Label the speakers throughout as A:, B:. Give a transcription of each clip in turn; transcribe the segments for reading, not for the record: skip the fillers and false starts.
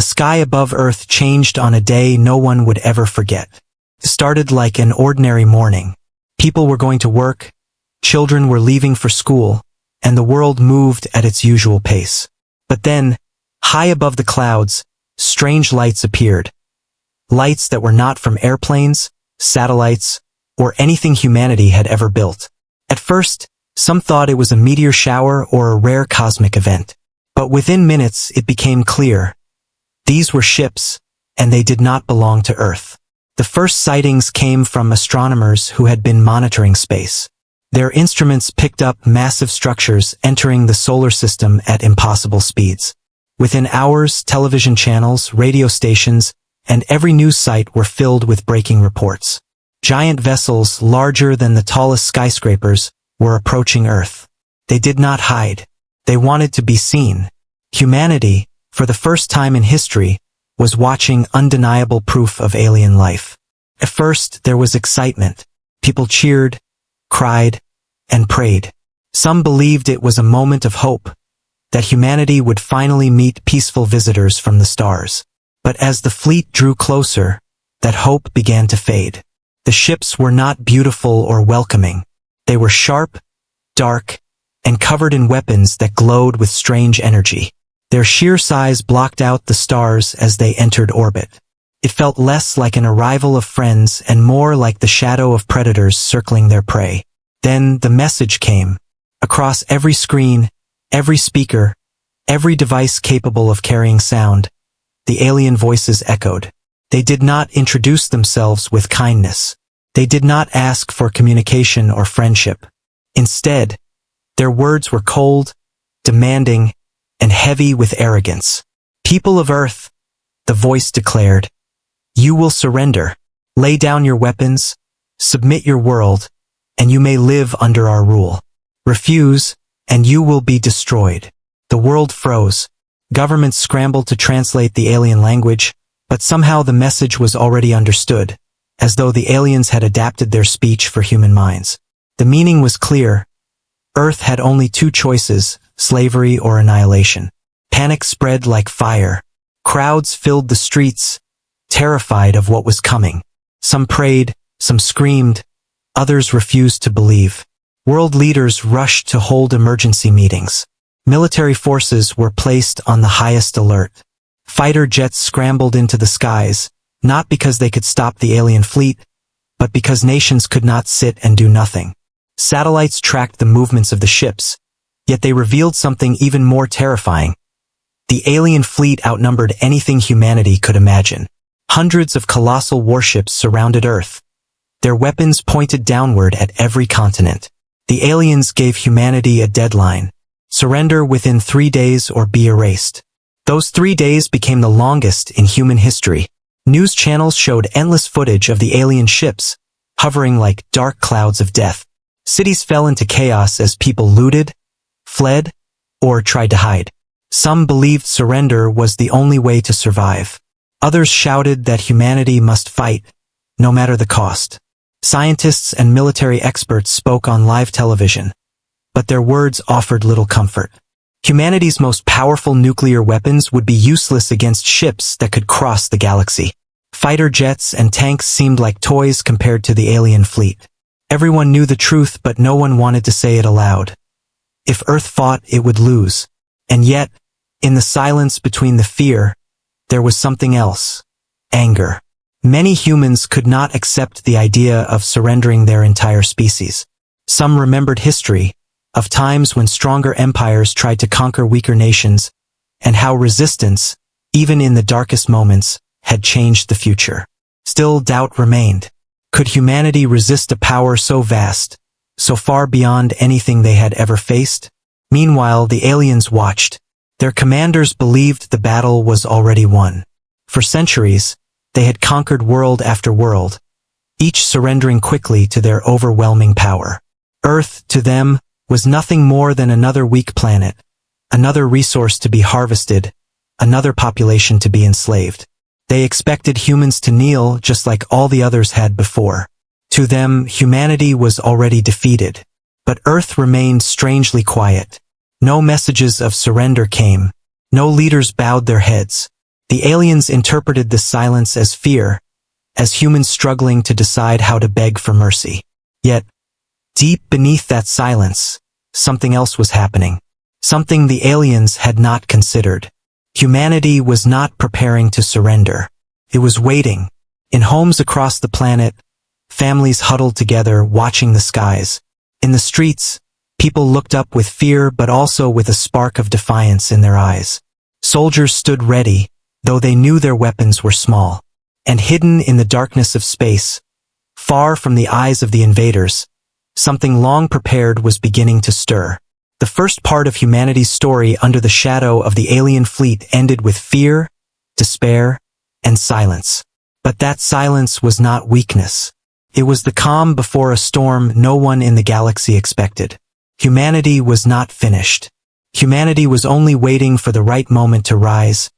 A: The sky above Earth changed on a day no one would ever forget. It started like an ordinary morning. People were going to work, children were leaving for school, and the world moved at its usual pace. But then, high above the clouds, strange lights appeared. Lights that were not from airplanes, satellites, or anything humanity had ever built. At first, some thought it was a meteor shower or a rare cosmic event. But within minutes it became clear. These were ships, and they did not belong to Earth. The first sightings came from astronomers who had been monitoring space. Their instruments picked up massive structures entering the solar system at impossible speeds. Within hours, television channels, radio stations, and every news site were filled with breaking reports. Giant vessels larger than the tallest skyscrapers were approaching Earth. They did not hide. They wanted to be seen. Humanity, for the first time in history, was watching undeniable proof of alien life. At first, there was excitement. People cheered, cried, and prayed. Some believed it was a moment of hope, that humanity would finally meet peaceful visitors from the stars. But as the fleet drew closer, that hope began to fade. The ships were not beautiful or welcoming. They were sharp, dark, and covered in weapons that glowed with strange energy. Their sheer size blocked out the stars as they entered orbit. It felt less like an arrival of friends and more like the shadow of predators circling their prey. Then the message came. Across every screen, every speaker, every device capable of carrying sound, the alien voices echoed. They did not introduce themselves with kindness. They did not ask for communication or friendship. Instead, their words were cold, demanding, and heavy with arrogance. People of Earth, the voice declared, you will surrender. Lay down your weapons, submit your world, and you may live under our rule. Refuse, and you will be destroyed. The world froze. Governments scrambled to translate the alien language, but somehow the message was already understood, as though the aliens had adapted their speech for human minds. The meaning was clear. Earth had only two choices, slavery or annihilation. Panic spread like fire. Crowds filled the streets, terrified of what was coming. Some prayed, some screamed, others refused to believe. World leaders rushed to hold emergency meetings. Military forces were placed on the highest alert. Fighter jets scrambled into the skies, not because they could stop the alien fleet, but because nations could not sit and do nothing. Satellites tracked the movements of the ships, yet they revealed something even more terrifying. The alien fleet outnumbered anything humanity could imagine. Hundreds of colossal warships surrounded Earth. Their weapons pointed downward at every continent. The aliens gave humanity a deadline. Surrender within 3 days or be erased. Those 3 days became the longest in human history. News channels showed endless footage of the alien ships, hovering like dark clouds of death. Cities fell into chaos as people looted, fled, or tried to hide. Some believed surrender was the only way to survive. Others shouted that humanity must fight, no matter the cost. Scientists and military experts spoke on live television, but their words offered little comfort. Humanity's most powerful nuclear weapons would be useless against ships that could cross the galaxy. Fighter jets and tanks seemed like toys compared to the alien fleet. Everyone knew the truth, but no one wanted to say it aloud. If Earth fought, it would lose. And yet, in the silence between the fear, there was something else. Anger. Many humans could not accept the idea of surrendering their entire species. Some remembered history, of times when stronger empires tried to conquer weaker nations, and how resistance, even in the darkest moments, had changed the future. Still, doubt remained. Could humanity resist a power so vast, so far beyond anything they had ever faced? Meanwhile, the aliens watched. Their commanders believed the battle was already won. For centuries, they had conquered world after world, each surrendering quickly to their overwhelming power. Earth, to them, was nothing more than another weak planet, another resource to be harvested, another population to be enslaved. They expected humans to kneel just like all the others had before. To them, humanity was already defeated. But Earth remained strangely quiet. No messages of surrender came. No leaders bowed their heads. The aliens interpreted this silence as fear, as humans struggling to decide how to beg for mercy. Yet, deep beneath that silence, something else was happening. Something the aliens had not considered. Humanity was not preparing to surrender. It was waiting. In homes across the planet, families huddled together, watching the skies. In the streets, people looked up with fear but also with a spark of defiance in their eyes. Soldiers stood ready, though they knew their weapons were small. And hidden in the darkness of space, far from the eyes of the invaders, something long prepared was beginning to stir. The first part of humanity's story under the shadow of the alien fleet ended with fear, despair, and silence. But that silence was not weakness. It was the calm before a storm no one in the galaxy expected. Humanity was not finished. Humanity was only waiting for the right moment to rise.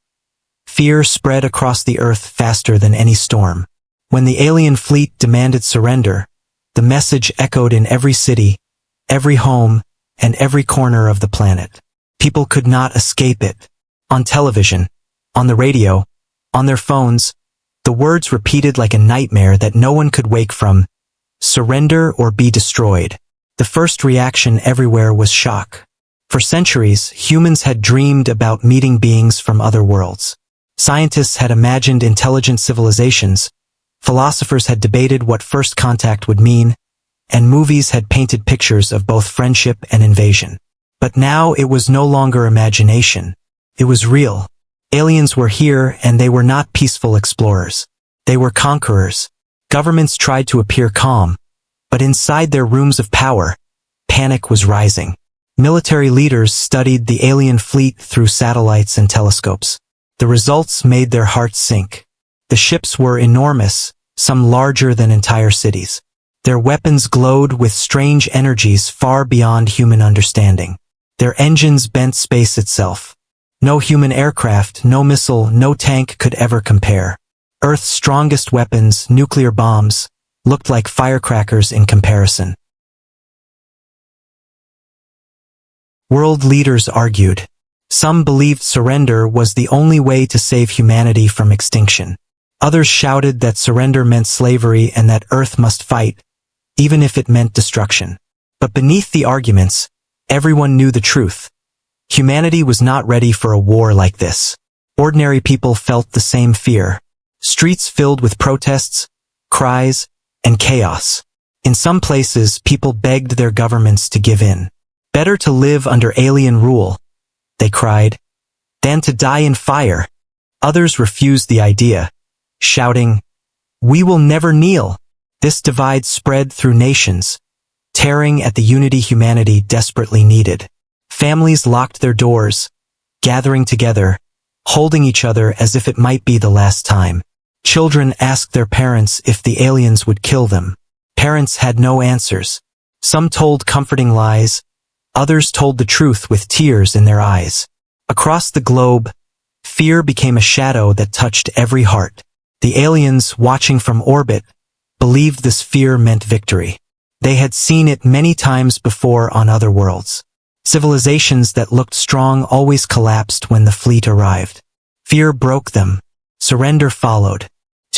A: Fear spread across the earth faster than any storm. When the alien fleet demanded surrender, the message echoed in every city, every home, and every corner of the planet. People could not escape it. On television, on the radio, on their phones, the words repeated like a nightmare that no one could wake from: surrender or be destroyed. The first reaction everywhere was shock. For centuries, humans had dreamed about meeting beings from other worlds. Scientists had imagined intelligent civilizations, philosophers had debated what first contact would mean, and movies had painted pictures of both friendship and invasion. But now it was no longer imagination. It was real. Aliens were here, and they were not peaceful explorers. They were conquerors. Governments tried to appear calm, but inside their rooms of power, panic was rising. Military leaders studied the alien fleet through satellites and telescopes. The results made their hearts sink. The ships were enormous, some larger than entire cities. Their weapons glowed with strange energies far beyond human understanding. Their engines bent space itself. No human aircraft, no missile, no tank could ever compare. Earth's strongest weapons, nuclear bombs, looked like firecrackers in comparison. World leaders argued. Some believed surrender was the only way to save humanity from extinction. Others shouted that surrender meant slavery and that Earth must fight, even if it meant destruction. But beneath the arguments, everyone knew the truth. Humanity was not ready for a war like this. Ordinary people felt the same fear. Streets filled with protests, cries, and chaos. In some places, people begged their governments to give in. Better to live under alien rule, they cried, than to die in fire. Others refused the idea, shouting, "We will never kneel." This divide spread through nations, tearing at the unity humanity desperately needed. Families locked their doors, gathering together, holding each other as if it might be the last time. Children asked their parents if the aliens would kill them. Parents had no answers. Some told comforting lies, others told the truth with tears in their eyes. Across the globe, fear became a shadow that touched every heart. The aliens, watching from orbit, believed this fear meant victory. They had seen it many times before on other worlds. Civilizations that looked strong always collapsed when the fleet arrived. Fear broke them. Surrender followed.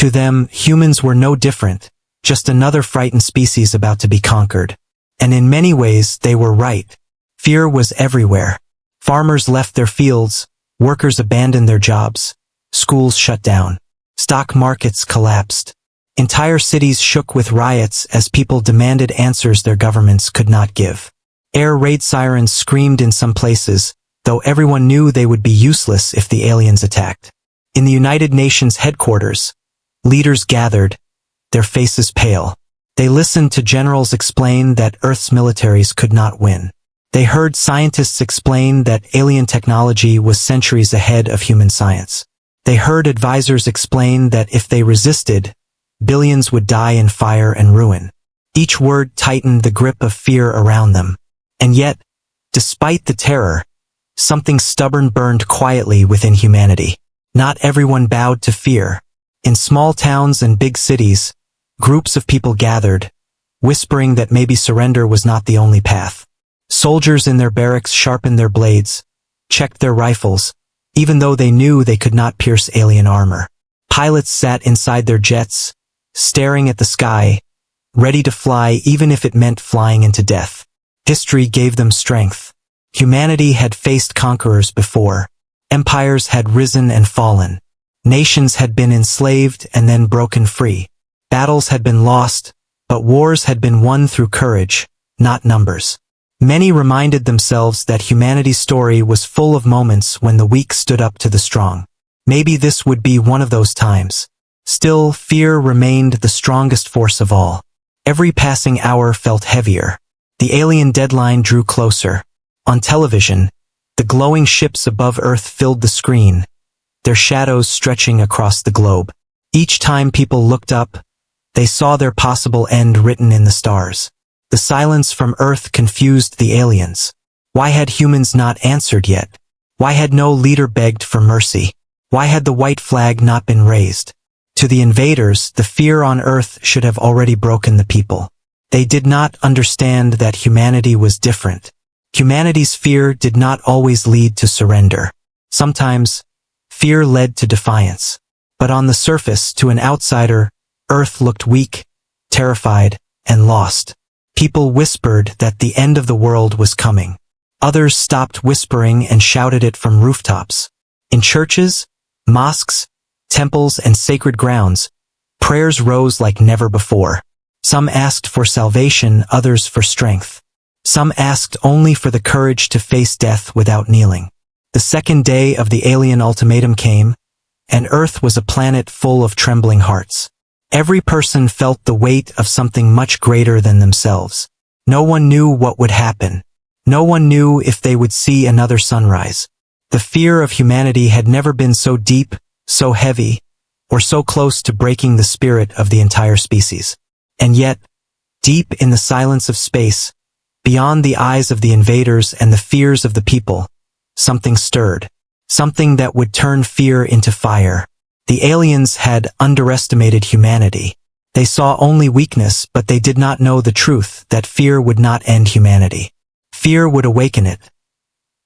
A: To them, humans were no different, just another frightened species about to be conquered. And in many ways, they were right. Fear was everywhere. Farmers left their fields, workers abandoned their jobs, schools shut down, stock markets collapsed. Entire cities shook with riots as people demanded answers their governments could not give. Air raid sirens screamed in some places, though everyone knew they would be useless if the aliens attacked. In the United Nations headquarters, leaders gathered, their faces pale. They listened to generals explain that Earth's militaries could not win. They heard scientists explain that alien technology was centuries ahead of human science. They heard advisors explain that if they resisted, billions would die in fire and ruin. Each word tightened the grip of fear around them. And yet, despite the terror, something stubborn burned quietly within humanity. Not everyone bowed to fear. In small towns and big cities, groups of people gathered, whispering that maybe surrender was not the only path. Soldiers in their barracks sharpened their blades, checked their rifles, even though they knew they could not pierce alien armor. Pilots sat inside their jets, staring at the sky, ready to fly even if it meant flying into death. History gave them strength. Humanity had faced conquerors before. Empires had risen and fallen. Nations had been enslaved and then broken free. Battles had been lost, but wars had been won through courage, not numbers. Many reminded themselves that humanity's story was full of moments when the weak stood up to the strong. Maybe this would be one of those times. Still, fear remained the strongest force of all. Every passing hour felt heavier. The alien deadline drew closer. On television, the glowing ships above Earth filled the screen, their shadows stretching across the globe. Each time people looked up, they saw their possible end written in the stars. The silence from Earth confused the aliens. Why had humans not answered yet? Why had no leader begged for mercy? Why had the white flag not been raised? To the invaders, the fear on Earth should have already broken the people. They did not understand that humanity was different. Humanity's fear did not always lead to surrender. Sometimes, fear led to defiance. But on the surface, to an outsider, Earth looked weak, terrified, and lost. People whispered that the end of the world was coming. Others stopped whispering and shouted it from rooftops. In churches, mosques, temples, and sacred grounds, prayers rose like never before. Some asked for salvation, others for strength. Some asked only for the courage to face death without kneeling. The second day of the alien ultimatum came, and Earth was a planet full of trembling hearts. Every person felt the weight of something much greater than themselves. No one knew what would happen. No one knew if they would see another sunrise. The fear of humanity had never been so deep, so heavy, or so close to breaking the spirit of the entire species. And yet, deep in the silence of space, beyond the eyes of the invaders and the fears of the people, something stirred. Something that would turn fear into fire. The aliens had underestimated humanity. They saw only weakness, but they did not know the truth that fear would not end humanity. Fear would awaken it.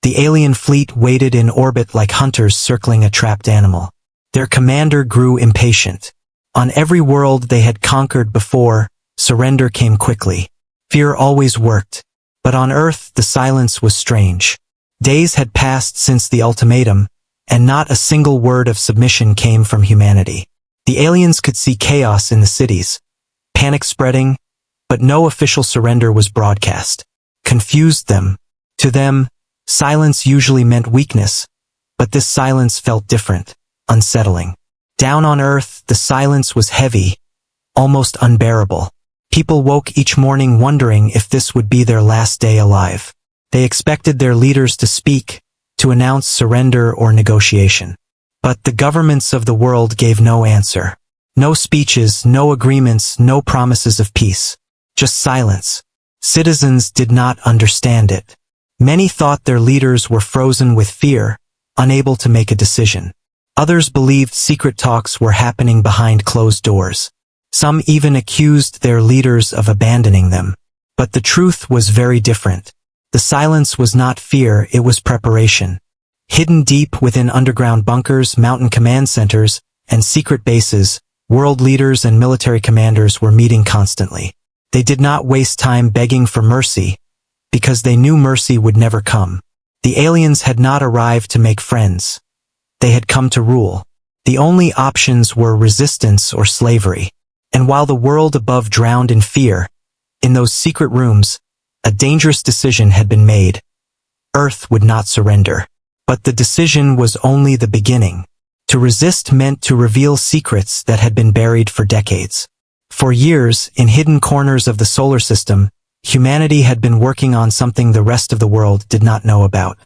A: The alien fleet waited in orbit like hunters circling a trapped animal. Their commander grew impatient. On every world they had conquered before, surrender came quickly. Fear always worked. But on Earth, the silence was strange. Days had passed since the ultimatum, and not a single word of submission came from humanity. The aliens could see chaos in the cities, panic spreading, but no official surrender was broadcast. Confused them. To them, silence usually meant weakness, but this silence felt different, unsettling. Down on Earth, the silence was heavy, almost unbearable. People woke each morning wondering if this would be their last day alive. They expected their leaders to speak, to announce surrender or negotiation. But the governments of the world gave no answer. No speeches, no agreements, no promises of peace. Just silence. Citizens did not understand it. Many thought their leaders were frozen with fear, unable to make a decision. Others believed secret talks were happening behind closed doors. Some even accused their leaders of abandoning them. But the truth was very different. The silence was not fear, it was preparation. Hidden deep within underground bunkers, mountain command centers, and secret bases, world leaders and military commanders were meeting constantly. They did not waste time begging for mercy, because they knew mercy would never come. The aliens had not arrived to make friends. They had come to rule. The only options were resistance or slavery. And while the world above drowned in fear, in those secret rooms, a dangerous decision had been made. Earth would not surrender. But the decision was only the beginning. To resist meant to reveal secrets that had been buried for decades. For years, in hidden corners of the solar system, humanity had been working on something the rest of the world did not know about.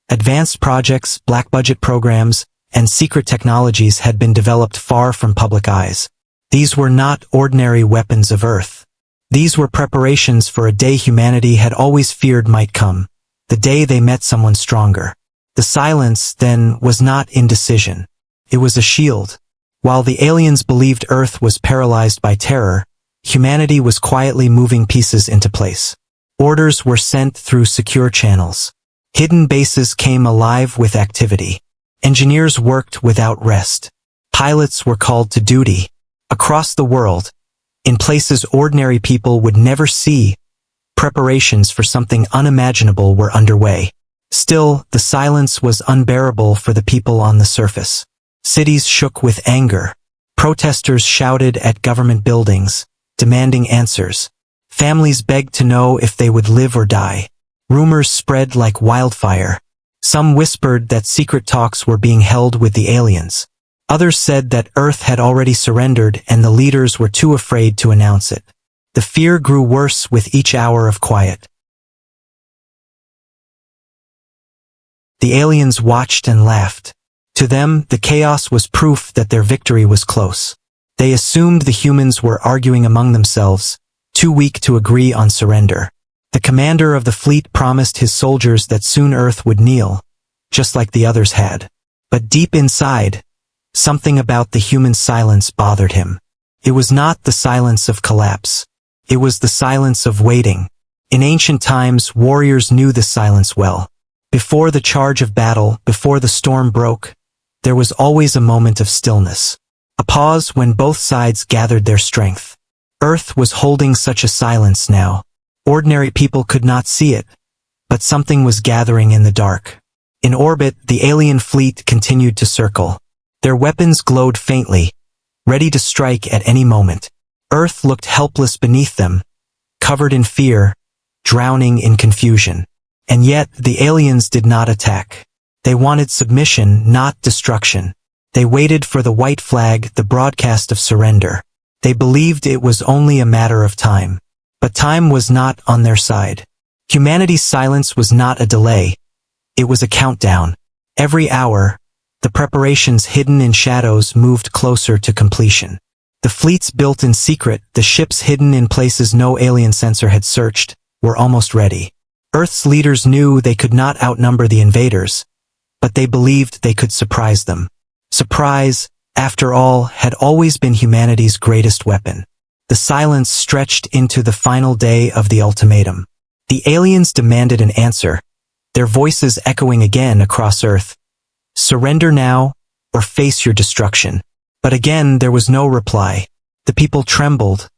A: Advanced projects, black-budget programs, and secret technologies had been developed far from public eyes. These were not ordinary weapons of Earth. These were preparations for a day humanity had always feared might come, the day they met someone stronger. The silence, then, was not indecision. It was a shield. While the aliens believed Earth was paralyzed by terror, humanity was quietly moving pieces into place. Orders were sent through secure channels. Hidden bases came alive with activity. Engineers worked without rest. Pilots were called to duty. Across the world, in places ordinary people would never see, preparations for something unimaginable were underway. Still, the silence was unbearable for the people on the surface. Cities shook with anger. Protesters shouted at government buildings, demanding answers. Families begged to know if they would live or die. Rumors spread like wildfire. Some whispered that secret talks were being held with the aliens. Others said that Earth had already surrendered and the leaders were too afraid to announce it. The fear grew worse with each hour of quiet. The aliens watched and laughed. To them, the chaos was proof that their victory was close. They assumed the humans were arguing among themselves, too weak to agree on surrender. The commander of the fleet promised his soldiers that soon Earth would kneel, just like the others had. But deep inside, something about the human silence bothered him. It was not the silence of collapse. It was the silence of waiting. In ancient times, warriors knew this silence well. Before the charge of battle, before the storm broke, there was always a moment of stillness. A pause when both sides gathered their strength. Earth was holding such a silence now. Ordinary people could not see it, but something was gathering in the dark. In orbit, the alien fleet continued to circle. Their weapons glowed faintly, ready to strike at any moment. Earth looked helpless beneath them, covered in fear, drowning in confusion. And yet, the aliens did not attack. They wanted submission, not destruction. They waited for the white flag, the broadcast of surrender. They believed it was only a matter of time. But time was not on their side. Humanity's silence was not a delay. It was a countdown. Every hour, the preparations hidden in shadows moved closer to completion. The fleets built in secret, the ships hidden in places no alien sensor had searched, were almost ready. Earth's leaders knew they could not outnumber the invaders, but they believed they could surprise them. Surprise, after all, had always been humanity's greatest weapon. The silence stretched into the final day of the ultimatum. The aliens demanded an answer, their voices echoing again across Earth. Surrender now, or face your destruction. But again there was no reply. The people trembled,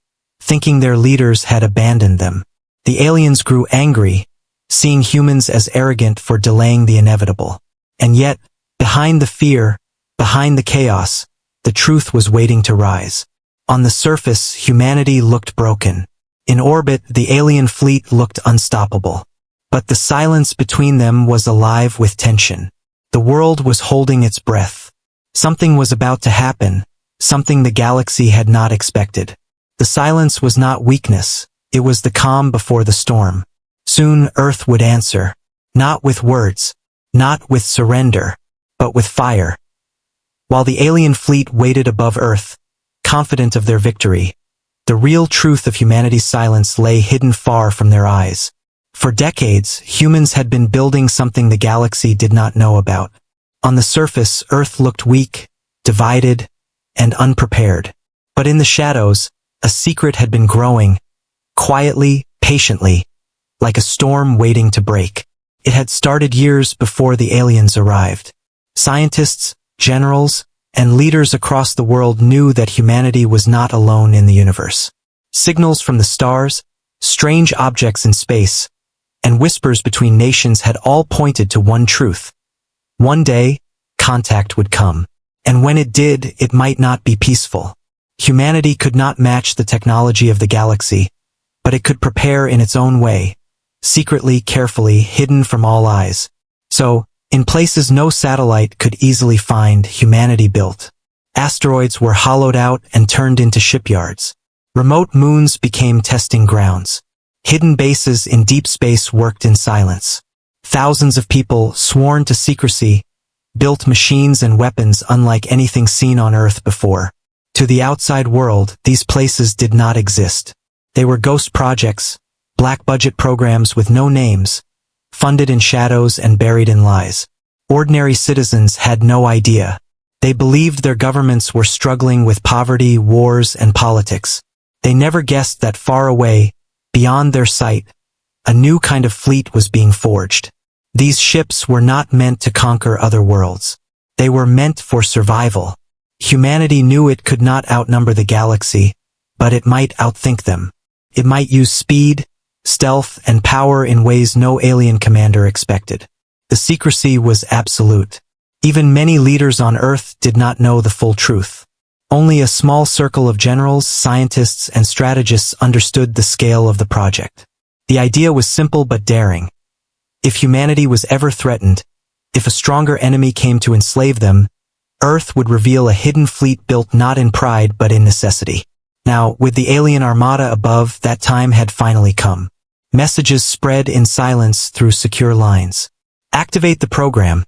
A: thinking their leaders had abandoned them. The aliens grew angry, seeing humans as arrogant for delaying the inevitable. And yet, behind the fear, behind the chaos, the truth was waiting to rise. On the surface, humanity looked broken. In orbit, the alien fleet looked unstoppable. But the silence between them was alive with tension. The world was holding its breath. Something was about to happen, something the galaxy had not expected. The silence was not weakness, it was the calm before the storm. Soon Earth would answer, not with words, not with surrender, but with fire. While the alien fleet waited above Earth, confident of their victory, the real truth of humanity's silence lay hidden far from their eyes. For decades, humans had been building something the galaxy did not know about. On the surface, Earth looked weak, divided, and unprepared. But in the shadows, a secret had been growing, quietly, patiently, like a storm waiting to break. It had started years before the aliens arrived. Scientists, generals, and leaders across the world knew that humanity was not alone in the universe. Signals from the stars, strange objects in space, and whispers between nations had all pointed to one truth. One day, contact would come. And when it did, it might not be peaceful. Humanity could not match the technology of the galaxy, but it could prepare in its own way, secretly, carefully, hidden from all eyes. So, in places no satellite could easily find, humanity built. Asteroids were hollowed out and turned into shipyards. Remote moons became testing grounds. Hidden bases in deep space worked in silence. Thousands of people, sworn to secrecy, built machines and weapons unlike anything seen on Earth before. To the outside world, these places did not exist. They were ghost projects, black-budget programs with no names, funded in shadows and buried in lies. Ordinary citizens had no idea. They believed their governments were struggling with poverty, wars, and politics. They never guessed that far away, beyond their sight, a new kind of fleet was being forged. These ships were not meant to conquer other worlds. They were meant for survival. Humanity knew it could not outnumber the galaxy, but it might outthink them. It might use speed, stealth, and power in ways no alien commander expected. The secrecy was absolute. Even many leaders on Earth did not know the full truth. Only a small circle of generals, scientists, and strategists understood the scale of the project. The idea was simple but daring. If humanity was ever threatened, if a stronger enemy came to enslave them, Earth would reveal a hidden fleet built not in pride but in necessity. Now, with the alien armada above, that time had finally come. Messages spread in silence through secure lines. Activate the program.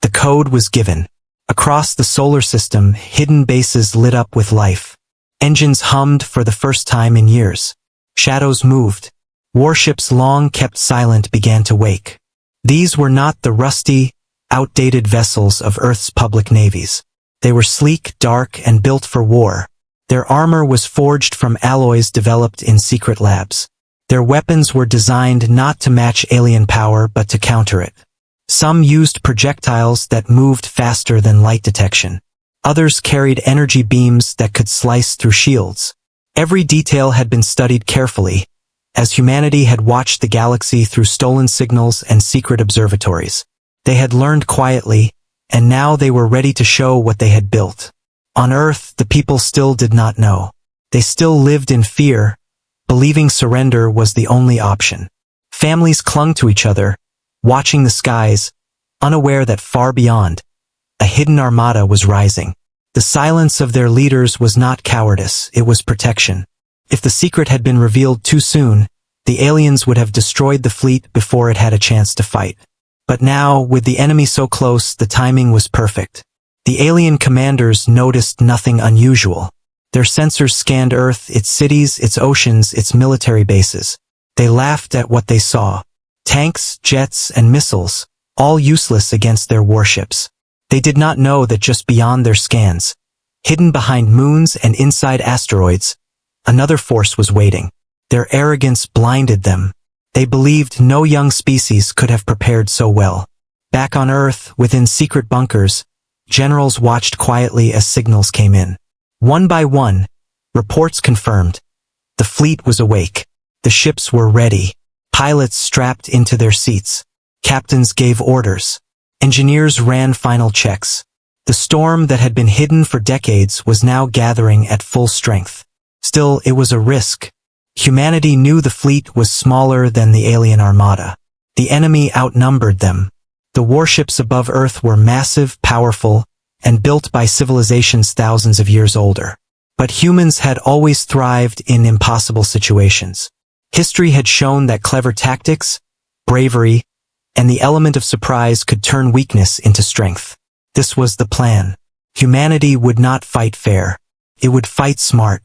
A: The code was given. Across the solar system, hidden bases lit up with life. Engines hummed for the first time in years. Shadows moved. Warships long kept silent began to wake. These were not the rusty, outdated vessels of Earth's public navies. They were sleek, dark, and built for war. Their armor was forged from alloys developed in secret labs. Their weapons were designed not to match alien power but to counter it. Some used projectiles that moved faster than light detection. Others carried energy beams that could slice through shields. Every detail had been studied carefully, as humanity had watched the galaxy through stolen signals and secret observatories. They had learned quietly, and now they were ready to show what they had built. On Earth, the people still did not know. They still lived in fear, believing surrender was the only option. Families clung to each other, watching the skies, unaware that far beyond, a hidden armada was rising. The silence of their leaders was not cowardice, it was protection. If the secret had been revealed too soon, the aliens would have destroyed the fleet before it had a chance to fight. But now, with the enemy so close, the timing was perfect. The alien commanders noticed nothing unusual. Their sensors scanned Earth, its cities, its oceans, its military bases. They laughed at what they saw. Tanks, jets, and missiles, all useless against their warships. They did not know that just beyond their scans, hidden behind moons and inside asteroids, another force was waiting. Their arrogance blinded them. They believed no young species could have prepared so well. Back on Earth, within secret bunkers, generals watched quietly as signals came in. One by one, reports confirmed. The fleet was awake. The ships were ready. Pilots strapped into their seats. Captains gave orders. Engineers ran final checks. The storm that had been hidden for decades was now gathering at full strength. Still, it was a risk. Humanity knew the fleet was smaller than the alien armada. The enemy outnumbered them. The warships above Earth were massive, powerful, and built by civilizations thousands of years older. But humans had always thrived in impossible situations. History had shown that clever tactics, bravery, and the element of surprise could turn weakness into strength. This was the plan. Humanity would not fight fair. It would fight smart.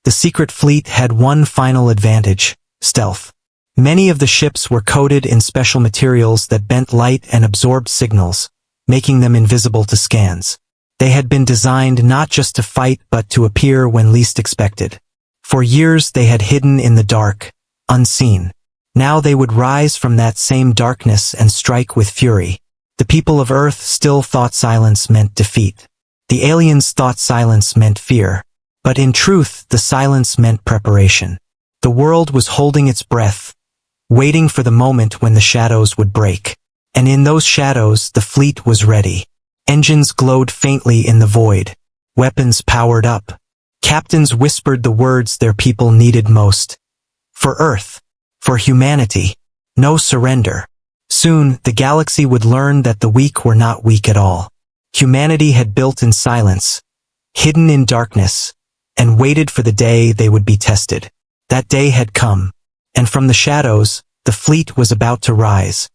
A: The secret fleet had one final advantage: stealth. Many of the ships were coated in special materials that bent light and absorbed signals, making them invisible to scans. They had been designed not just to fight but to appear when least expected. For years they had hidden in the dark, unseen. Now they would rise from that same darkness and strike with fury. The people of Earth still thought silence meant defeat. The aliens thought silence meant fear. But in truth, the silence meant preparation. The world was holding its breath, waiting for the moment when the shadows would break. And in those shadows, the fleet was ready. Engines glowed faintly in the void. Weapons powered up. Captains whispered the words their people needed most. For Earth. For humanity. No surrender. Soon, the galaxy would learn that the weak were not weak at all. Humanity had built in silence, hidden in darkness, and waited for the day they would be tested. That day had come, and from the shadows, the fleet was about to rise.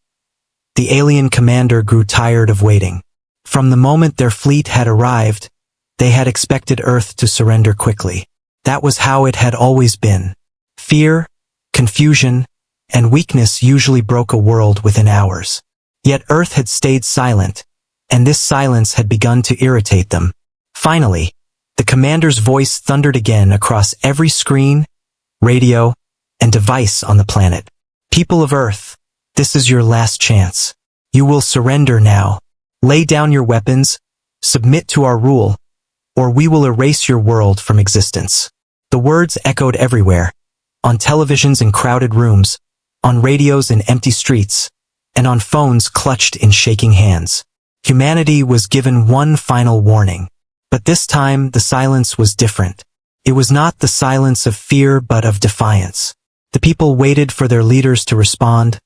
A: The alien commander grew tired of waiting. From the moment their fleet had arrived, they had expected Earth to surrender quickly. That was how it had always been. Fear, confusion, and weakness usually broke a world within hours. Yet Earth had stayed silent, and this silence had begun to irritate them. Finally, the commander's voice thundered again across every screen, radio, and device on the planet. People of Earth, This is your last chance. You will surrender now. Lay down your weapons, submit to our rule, or we will erase your world from existence." The words echoed everywhere, on televisions in crowded rooms, on radios in empty streets, and on phones clutched in shaking hands. Humanity was given one final warning. But this time, the silence was different. It was not the silence of fear but of defiance. The people waited for their leaders to respond,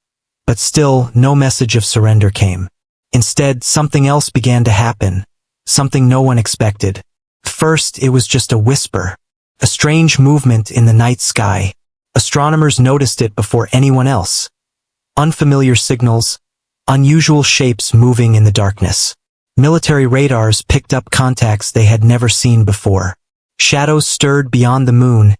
A: but still no message of surrender came. Instead, something else began to happen, something no one expected. First, it was just a whisper, a strange movement in the night sky. Astronomers noticed it before anyone else. Unfamiliar signals, unusual shapes moving in the darkness. Military radars picked up contacts they had never seen before. Shadows stirred beyond the moon,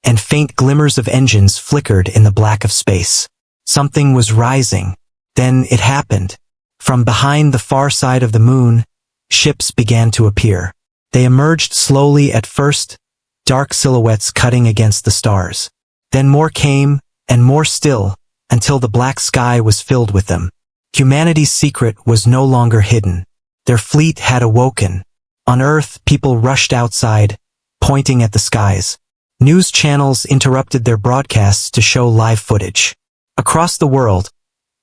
A: and faint glimmers of engines flickered in the black of space. Something was rising. Then it happened. From behind the far side of the moon, ships began to appear. They emerged slowly at first, dark silhouettes cutting against the stars. Then more came, and more still, until the black sky was filled with them. Humanity's secret was no longer hidden. Their fleet had awoken. On Earth, people rushed outside, pointing at the skies. News channels interrupted their broadcasts to show live footage. Across the world,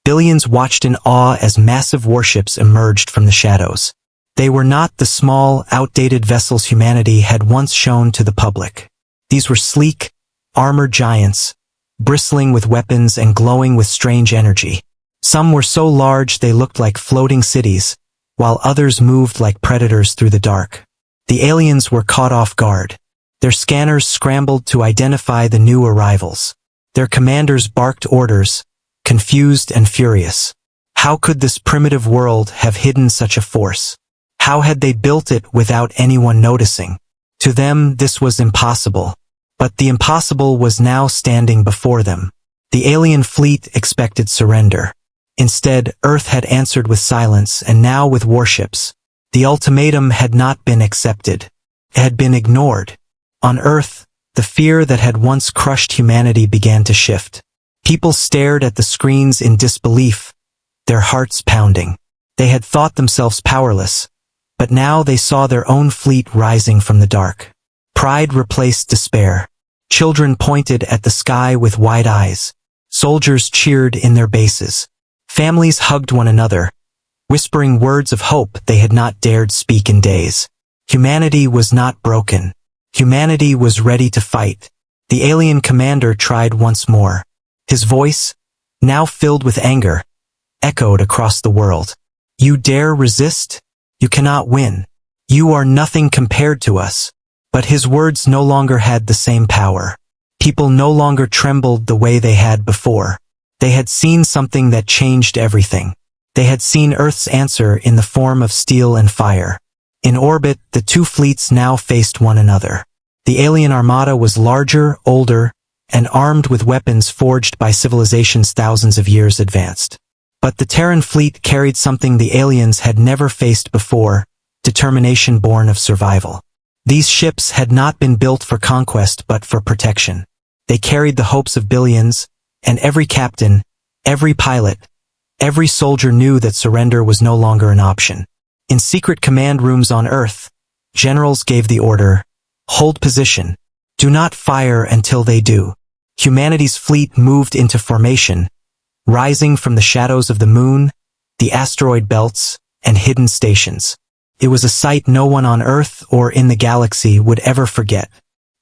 A: billions watched in awe as massive warships emerged from the shadows. They were not the small, outdated vessels humanity had once shown to the public. These were sleek, armored giants, bristling with weapons and glowing with strange energy. Some were so large they looked like floating cities, while others moved like predators through the dark. The aliens were caught off guard. Their scanners scrambled to identify the new arrivals. Their commanders barked orders, confused and furious. How could this primitive world have hidden such a force? How had they built it without anyone noticing? To them, this was impossible. But the impossible was now standing before them. The alien fleet expected surrender. Instead, Earth had answered with silence and now with warships. The ultimatum had not been accepted. It had been ignored. On Earth, the fear that had once crushed humanity began to shift. People stared at the screens in disbelief, their hearts pounding. They had thought themselves powerless, but now they saw their own fleet rising from the dark. Pride replaced despair. Children pointed at the sky with wide eyes. Soldiers cheered in their bases. Families hugged one another, whispering words of hope they had not dared speak in days. Humanity was not broken. Humanity was ready to fight. The alien commander tried once more. His voice, now filled with anger, echoed across the world. "You dare resist? You cannot win. You are nothing compared to us." But his words no longer had the same power. People no longer trembled the way they had before. They had seen something that changed everything. They had seen Earth's answer in the form of steel and fire. In orbit, the two fleets now faced one another. The alien armada was larger, older, and armed with weapons forged by civilizations thousands of years advanced. But the Terran fleet carried something the aliens had never faced before, determination born of survival. These ships had not been built for conquest but for protection. They carried the hopes of billions, and every captain, every pilot, every soldier knew that surrender was no longer an option. In secret command rooms on Earth, generals gave the order, "Hold position. Do not fire until they do." Humanity's fleet moved into formation, rising from the shadows of the moon, the asteroid belts, and hidden stations. It was a sight no one on Earth or in the galaxy would ever forget.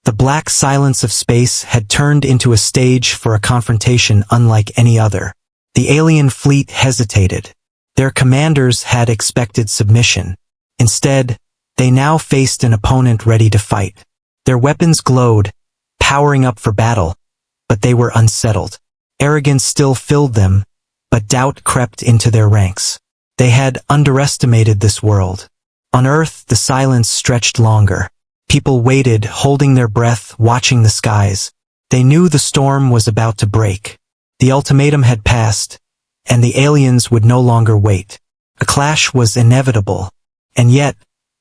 A: The black silence of space had turned into a stage for a confrontation unlike any other. The alien fleet hesitated. Their commanders had expected submission. Instead, they now faced an opponent ready to fight. Their weapons glowed, powering up for battle, but they were unsettled. Arrogance still filled them, but doubt crept into their ranks. They had underestimated this world. On Earth, the silence stretched longer. People waited, holding their breath, watching the skies. They knew the storm was about to break. The ultimatum had passed, and the aliens would no longer wait. A clash was inevitable. And yet,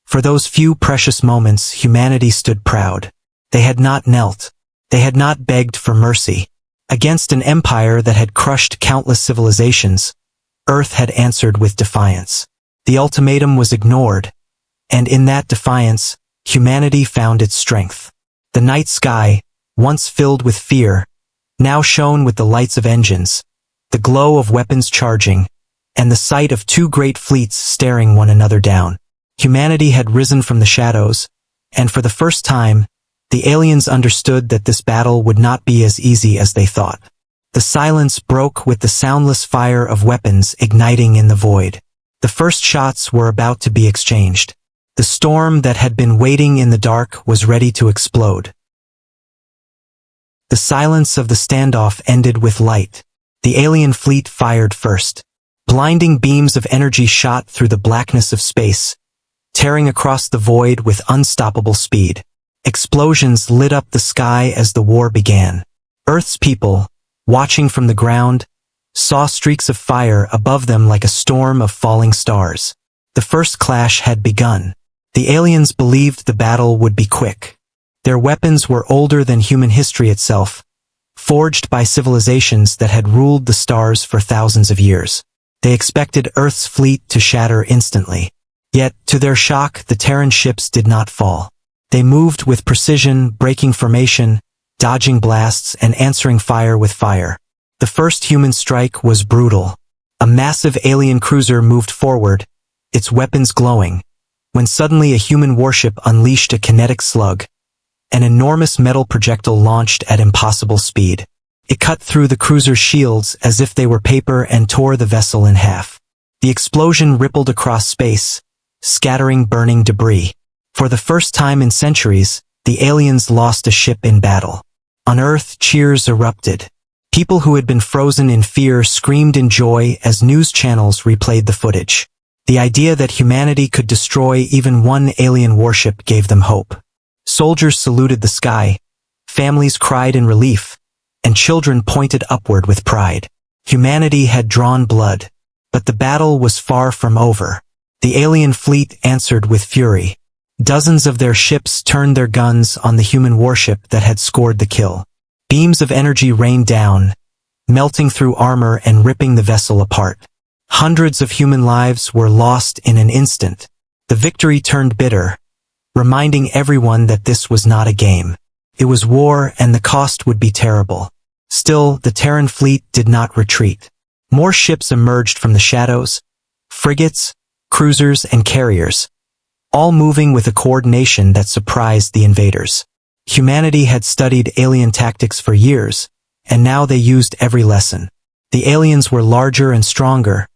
A: for those few precious moments, humanity stood proud. They had not knelt. They had not begged for mercy. Against an empire that had crushed countless civilizations, Earth had answered with defiance. The ultimatum was ignored, and in that defiance, humanity found its strength. The night sky, once filled with fear, now shone with the lights of engines, the glow of weapons charging, and the sight of two great fleets staring one another down. Humanity had risen from the shadows, and for the first time, the aliens understood that this battle would not be as easy as they thought. The silence broke with the soundless fire of weapons igniting in the void. The first shots were about to be exchanged. The storm that had been waiting in the dark was ready to explode. The silence of the standoff ended with light. The alien fleet fired first. Blinding beams of energy shot through the blackness of space, tearing across the void with unstoppable speed. Explosions lit up the sky as the war began. Earth's people, watching from the ground, saw streaks of fire above them like a storm of falling stars. The first clash had begun. The aliens believed the battle would be quick. Their weapons were older than human history itself, forged by civilizations that had ruled the stars for thousands of years. They expected Earth's fleet to shatter instantly. Yet, to their shock, the Terran ships did not fall. They moved with precision, breaking formation, dodging blasts, and answering fire with fire. The first human strike was brutal. A massive alien cruiser moved forward, its weapons glowing, when suddenly a human warship unleashed a kinetic slug. An enormous metal projectile launched at impossible speed. It cut through the cruiser's shields as if they were paper and tore the vessel in half. The explosion rippled across space, scattering burning debris. For the first time in centuries, the aliens lost a ship in battle. On Earth, cheers erupted. People who had been frozen in fear screamed in joy as news channels replayed the footage. The idea that humanity could destroy even one alien warship gave them hope. Soldiers saluted the sky, families cried in relief, and children pointed upward with pride. Humanity had drawn blood, but the battle was far from over. The alien fleet answered with fury. Dozens of their ships turned their guns on the human warship that had scored the kill. Beams of energy rained down, melting through armor and ripping the vessel apart. Hundreds of human lives were lost in an instant. The victory turned bitter, reminding everyone that this was not a game. It was war, and the cost would be terrible. Still, the Terran fleet did not retreat. More ships emerged from the shadows, frigates, cruisers, and carriers, all moving with a coordination that surprised the invaders. Humanity had studied alien tactics for years, and now they used every lesson. The aliens were larger and stronger,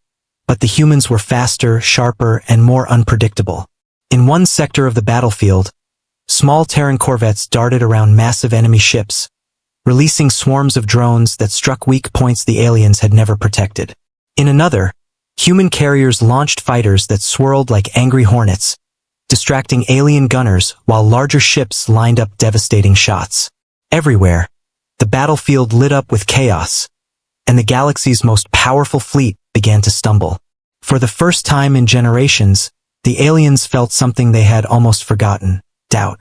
A: but the humans were faster, sharper, and more unpredictable. In one sector of the battlefield, small Terran corvettes darted around massive enemy ships, releasing swarms of drones that struck weak points the aliens had never protected. In another, human carriers launched fighters that swirled like angry hornets, distracting alien gunners while larger ships lined up devastating shots. Everywhere, the battlefield lit up with chaos, and the galaxy's most powerful fleet began to stumble. For the first time in generations, the aliens felt something they had almost forgotten: doubt.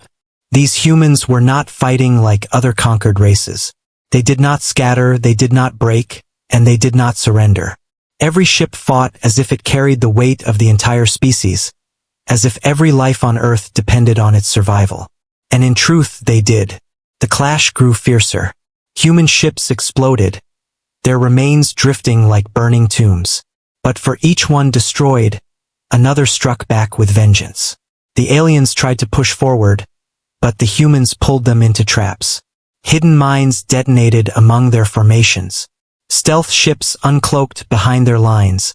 A: These humans were not fighting like other conquered races. They did not scatter, they did not break, and they did not surrender. Every ship fought as if it carried the weight of the entire species, as if every life on Earth depended on its survival. And in truth, they did. The clash grew fiercer. Human ships exploded, their remains drifting like burning tombs. But for each one destroyed, another struck back with vengeance. The aliens tried to push forward, but the humans pulled them into traps. Hidden mines detonated among their formations. Stealth ships uncloaked behind their lines,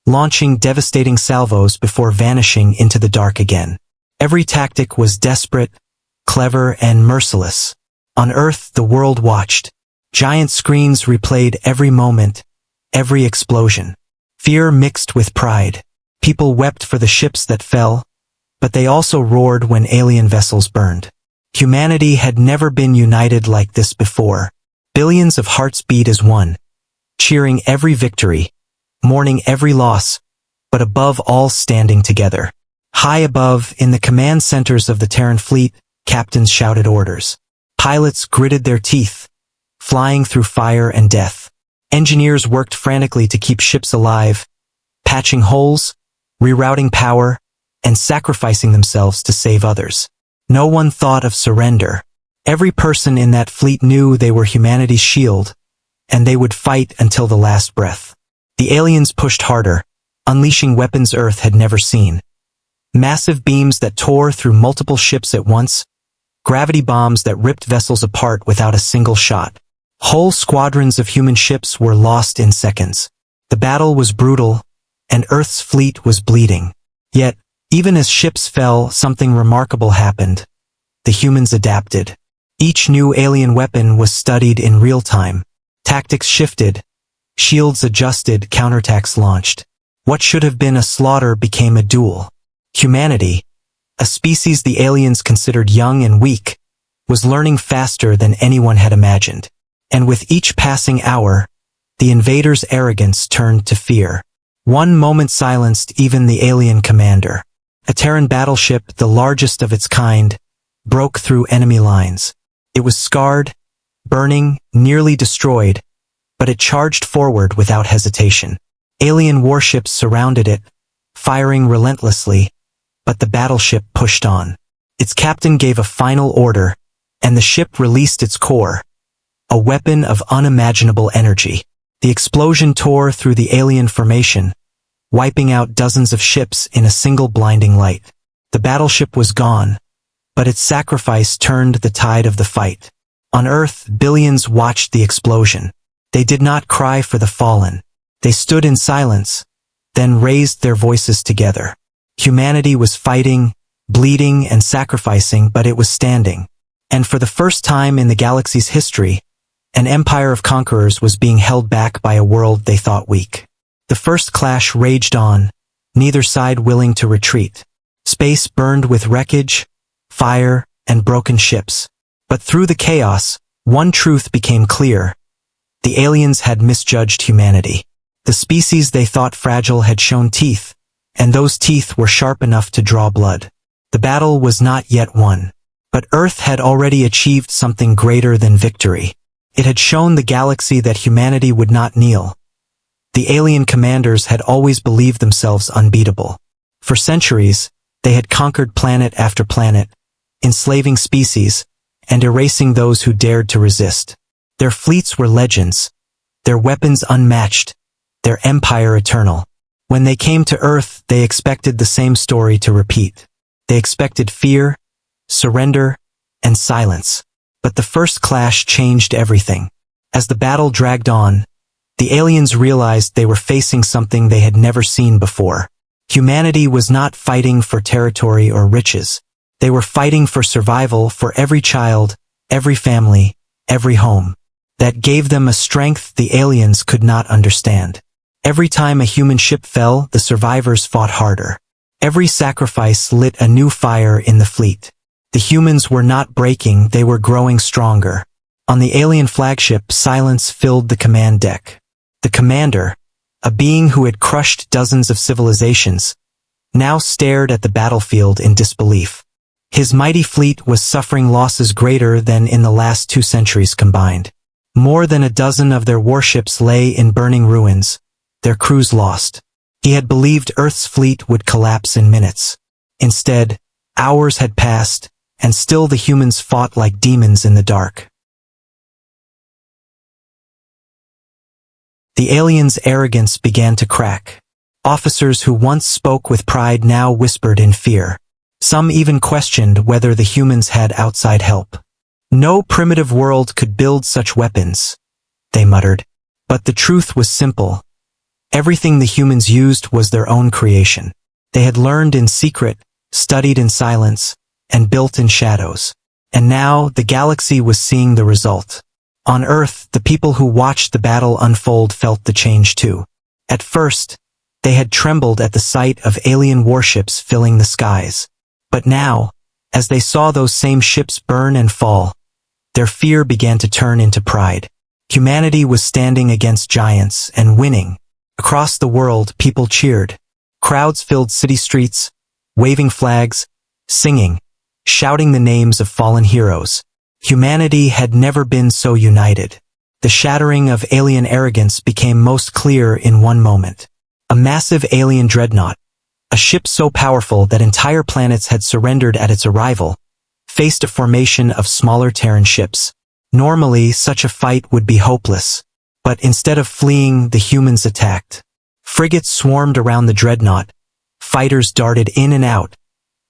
A: launching devastating salvos before vanishing into the dark again. Every tactic was desperate, clever, and merciless. On Earth, the world watched. Giant screens replayed every moment, every explosion. Fear mixed with pride. People wept for the ships that fell, but they also roared when alien vessels burned. Humanity had never been united like this before. Billions of hearts beat as one, cheering every victory, mourning every loss, but above all standing together. High above, in the command centers of the Terran fleet, captains shouted orders. Pilots gritted their teeth, flying through fire and death. Engineers worked frantically to keep ships alive, patching holes, rerouting power, and sacrificing themselves to save others. No one thought of surrender. Every person in that fleet knew they were humanity's shield, and they would fight until the last breath. The aliens pushed harder, unleashing weapons Earth had never seen. Massive beams that tore through multiple ships at once, gravity bombs that ripped vessels apart without a single shot. Whole squadrons of human ships were lost in seconds. The battle was brutal, and Earth's fleet was bleeding. Yet, even as ships fell, something remarkable happened. The humans adapted. Each new alien weapon was studied in real time. Tactics shifted, shields adjusted, counterattacks launched. What should have been a slaughter became a duel. Humanity, a species the aliens considered young and weak, was learning faster than anyone had imagined. And with each passing hour, the invaders' arrogance turned to fear. One moment silenced even the alien commander. A Terran battleship, the largest of its kind, broke through enemy lines. It was scarred, burning, nearly destroyed, but it charged forward without hesitation. Alien warships surrounded it, firing relentlessly, but the battleship pushed on. Its captain gave a final order, and the ship released its core, a weapon of unimaginable energy. The explosion tore through the alien formation, wiping out dozens of ships in a single blinding light. The battleship was gone, but its sacrifice turned the tide of the fight. On Earth, billions watched the explosion. They did not cry for the fallen. They stood in silence, then raised their voices together. Humanity was fighting, bleeding, and sacrificing, but it was standing. And for the first time in the galaxy's history, an empire of conquerors was being held back by a world they thought weak. The first clash raged on, neither side willing to retreat. Space burned with wreckage, fire, and broken ships. But through the chaos, one truth became clear. The aliens had misjudged humanity. The species they thought fragile had shown teeth, and those teeth were sharp enough to draw blood. The battle was not yet won. But Earth had already achieved something greater than victory. It had shown the galaxy that humanity would not kneel. The alien commanders had always believed themselves unbeatable. For centuries, they had conquered planet after planet, enslaving species, and erasing those who dared to resist. Their fleets were legends, their weapons unmatched, their empire eternal. When they came to Earth, they expected the same story to repeat. They expected fear, surrender, and silence. But the first clash changed everything. As the battle dragged on, the aliens realized they were facing something they had never seen before. Humanity was not fighting for territory or riches. They were fighting for survival for every child, every family, every home. That gave them a strength the aliens could not understand. Every time a human ship fell, the survivors fought harder. Every sacrifice lit a new fire in the fleet. The humans were not breaking, they were growing stronger. On the alien flagship, silence filled the command deck. The commander, a being who had crushed dozens of civilizations, now stared at the battlefield in disbelief. His mighty fleet was suffering losses greater than in the last 2 centuries combined. More than a dozen of their warships lay in burning ruins, their crews lost. He had believed Earth's fleet would collapse in minutes. Instead, hours had passed, and still the humans fought like demons in the dark. The aliens' arrogance began to crack. Officers who once spoke with pride now whispered in fear. Some even questioned whether the humans had outside help. No primitive world could build such weapons, they muttered. But the truth was simple. Everything the humans used was their own creation. They had learned in secret, studied in silence, and built in shadows. And now the galaxy was seeing the result. On Earth, the people who watched the battle unfold felt the change too. At first, they had trembled at the sight of alien warships filling the skies. But now, as they saw those same ships burn and fall, their fear began to turn into pride. Humanity was standing against giants and winning. Across the world, people cheered. Crowds filled city streets, waving flags, singing, shouting the names of fallen heroes. Humanity had never been so united. The shattering of alien arrogance became most clear in one moment. A massive alien dreadnought, a ship so powerful that entire planets had surrendered at its arrival, faced a formation of smaller Terran ships. Normally, such a fight would be hopeless, but instead of fleeing, the humans attacked. Frigates swarmed around the dreadnought, fighters darted in and out,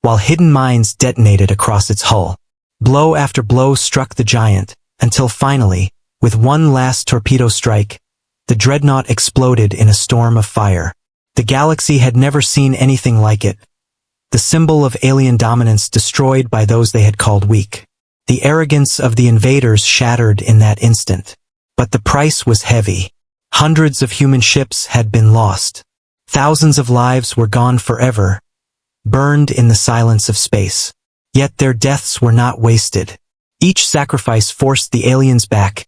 A: while hidden mines detonated across its hull. Blow after blow struck the giant, until finally, with one last torpedo strike, the dreadnought exploded in a storm of fire. The galaxy had never seen anything like it. The symbol of alien dominance destroyed by those they had called weak. The arrogance of the invaders shattered in that instant. But the price was heavy. Hundreds of human ships had been lost. Thousands of lives were gone forever, burned in the silence of space. Yet their deaths were not wasted. Each sacrifice forced the aliens back.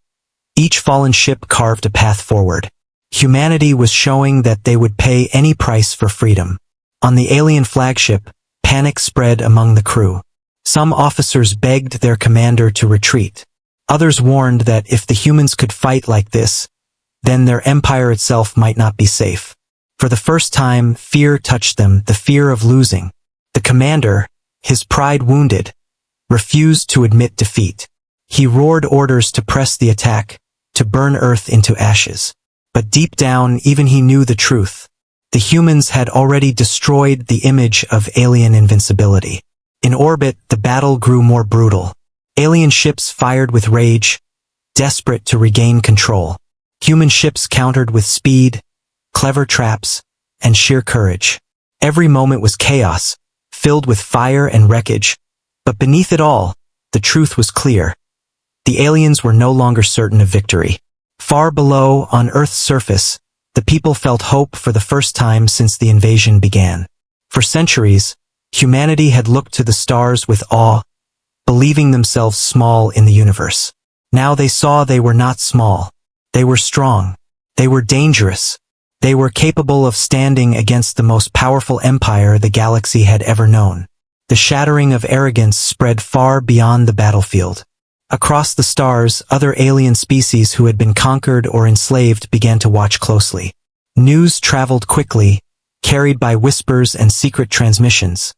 A: Each fallen ship carved a path forward. Humanity was showing that they would pay any price for freedom. On the alien flagship, panic spread among the crew. Some officers begged their commander to retreat. Others warned that if the humans could fight like this, then their empire itself might not be safe. For the first time, fear touched them, the fear of losing. The commander, his pride wounded, refused to admit defeat. He roared orders to press the attack, to burn Earth into ashes. But deep down, even he knew the truth. The humans had already destroyed the image of alien invincibility. In orbit, the battle grew more brutal. Alien ships fired with rage, desperate to regain control. Human ships countered with speed, clever traps, and sheer courage. Every moment was chaos, filled with fire and wreckage. But beneath it all, the truth was clear. The aliens were no longer certain of victory. Far below, on Earth's surface, the people felt hope for the first time since the invasion began. For centuries, humanity had looked to the stars with awe, believing themselves small in the universe. Now they saw they were not small. They were strong. They were dangerous. They were capable of standing against the most powerful empire the galaxy had ever known. The shattering of arrogance spread far beyond the battlefield. Across the stars, other alien species who had been conquered or enslaved began to watch closely. News traveled quickly, carried by whispers and secret transmissions.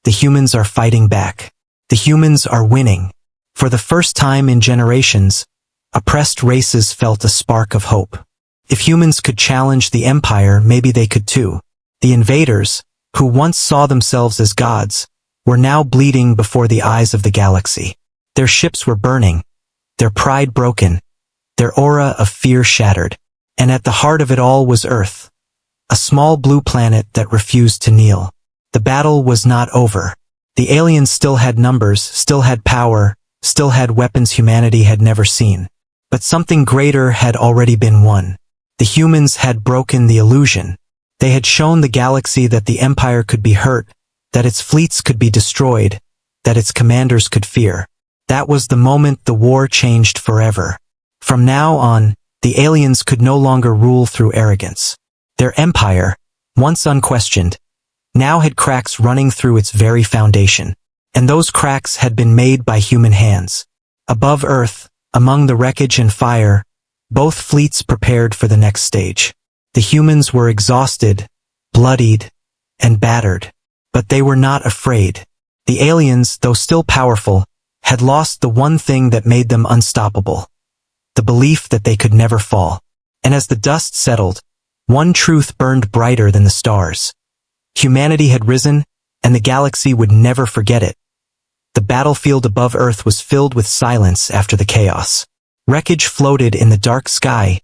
A: The humans are fighting back. The humans are winning. For the first time in generations, oppressed races felt a spark of hope. If humans could challenge the empire, maybe they could too. The invaders, who once saw themselves as gods, were now bleeding before the eyes of the galaxy. Their ships were burning, their pride broken, their aura of fear shattered. And at the heart of it all was Earth, a small blue planet that refused to kneel. The battle was not over. The aliens still had numbers, still had power, still had weapons humanity had never seen. But something greater had already been won. The humans had broken the illusion. They had shown the galaxy that the empire could be hurt, that its fleets could be destroyed, that its commanders could fear. That was the moment the war changed forever. From now on, the aliens could no longer rule through arrogance. Their empire, once unquestioned, now had cracks running through its very foundation. And those cracks had been made by human hands. Above Earth, among the wreckage and fire, both fleets prepared for the next stage. The humans were exhausted, bloodied, and battered. But they were not afraid. The aliens, though still powerful, had lost the one thing that made them unstoppable. The belief that they could never fall. And as the dust settled, one truth burned brighter than the stars. Humanity had risen, and the galaxy would never forget it. The battlefield above Earth was filled with silence after the chaos. Wreckage floated in the dark sky,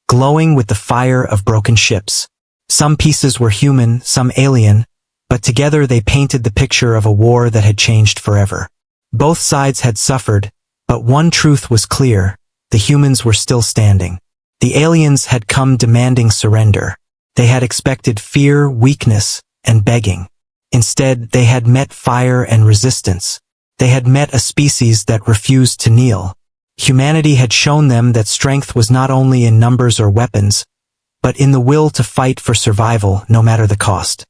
A: glowing with the fire of broken ships. Some pieces were human, some alien, but together they painted the picture of a war that had changed forever. Both sides had suffered, but one truth was clear: the humans were still standing. The aliens had come demanding surrender. They had expected fear, weakness, and begging. Instead, they had met fire and resistance. They had met a species that refused to kneel. Humanity had shown them that strength was not only in numbers or weapons, but in the will to fight for survival no matter the cost.